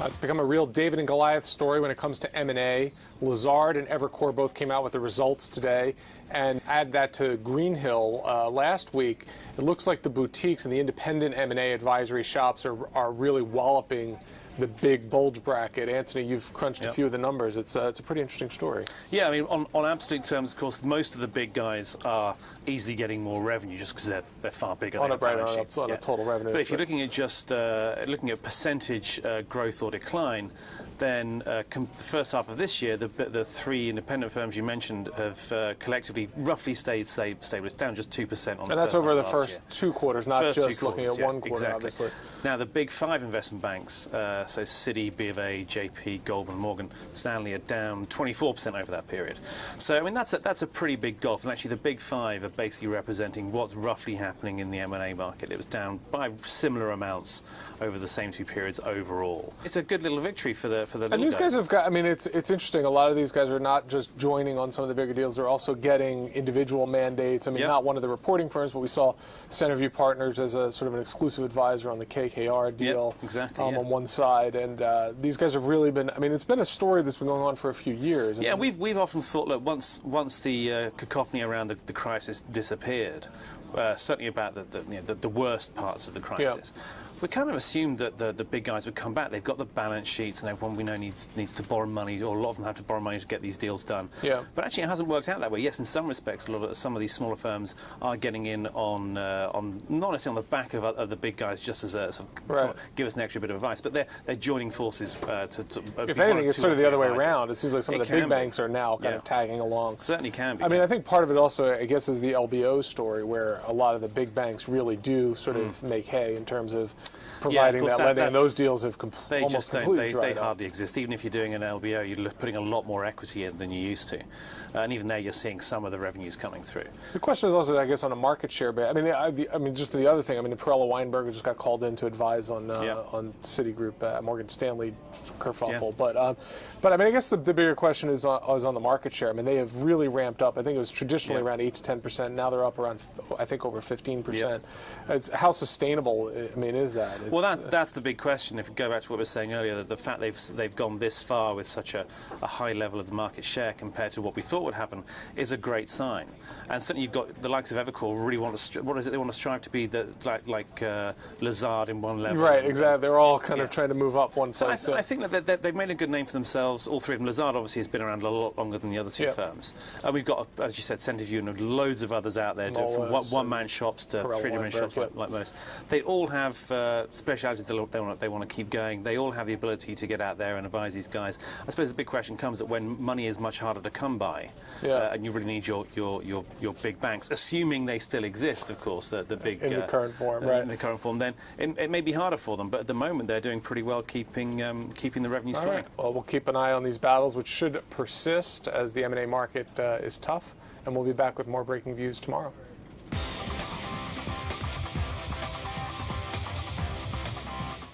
It's become a real David and Goliath story when it comes to M&A. Lazard and Evercore both came out with the results today. And add that to Greenhill last week, it looks like the boutiques and the independent M&A advisory shops are really walloping the big bulge bracket. Anthony, you've crunched a few of the numbers. It's a pretty interesting story. Yeah, I mean, on absolute terms, of course, most of the big guys are easily getting more revenue just because they're far bigger. On a total revenue. But if you're looking at just looking at percentage growth or decline, then the first half of this year, the three independent firms you mentioned have collectively roughly stayed stable. It's down just 2% on. And that's over the first 2 quarters, not just looking at 1 quarter, exactly. Obviously. Now, the big 5 investment banks, so Citi, B of A, JP, Goldman, Morgan Stanley, are down 24% over that period. So, I mean, that's a pretty big gulf. And actually, the big 5 are basically representing what's roughly happening in the M&A market. It was down by similar amounts over the same 2 periods overall. It's a good little victory for the And these guys have got, I mean, it's interesting. A lot of these guys are not just joining on some of the bigger deals. They're also getting individual mandates. I mean, not one of the reporting firms, but we saw Centerview Partners as a sort of an exclusive advisor on the KKR deal on one side. And these guys have really been, I mean, it's been a story that's been going on for a few years. Yeah, we've often thought, look, once the cacophony around the crisis disappeared, certainly about the worst parts of the crisis, we kind of assumed that the big guys would come back. They've got the balance sheets, and everyone we know needs to borrow money, or a lot of them have to borrow money to get these deals done. But actually, it hasn't worked out that way. Yes, in some respects, some of these smaller firms are getting in on not necessarily on the back of the big guys, just as a sort of give us an extra bit of advice, but they're joining forces to if anything, it's sort of the other way around. It seems like some of the big banks are now kind of tagging along. Certainly can be. I mean, I think part of it also, I guess, is the LBO story, where a lot of the big banks really do sort of make hay in terms of providing that lending, and those deals have almost completely dried up. They hardly exist. Even if you're doing an LBO, you're putting a lot more equity in than you used to. And even there, you're seeing some of the revenues coming through. The question is also, I guess, on a market share base. I mean, just the other thing. I mean, Perella Weinberger just got called in to advise on Citigroup, Morgan Stanley kerfuffle. But I mean, I guess the bigger question is on the market share. I mean, they have really ramped up. I think it was traditionally around 8 to 10%. Now they're up around, I think, over 15%. How sustainable, I mean, is that? Well, that's the big question. If we go back to what we were saying earlier, that the fact they've gone this far with such a high level of the market share compared to what we thought would happen is a great sign. And certainly you've got the likes of Evercore really want to, what is it, they want to strive to be like Lazard in one level. Right, exactly. They're all kind of trying to move up one side. So I think that they've made a good name for themselves, all three of them. Lazard obviously has been around a lot longer than the other two firms. And we've got, as you said, Centerview and loads of others out there, from one-man shops to three-man shops like most. They all have specialities they want to keep going. They all have the ability to get out there and advise these guys. I suppose the big question comes that when money is much harder to come by, and you really need your big banks, assuming they still exist, of course, the big in the current form, in the current form, then it may be harder for them. But at the moment, they're doing pretty well keeping the revenues flowing. Well, we'll keep an eye on these battles, which should persist as the M&A market is tough, and we'll be back with more Breaking Views tomorrow.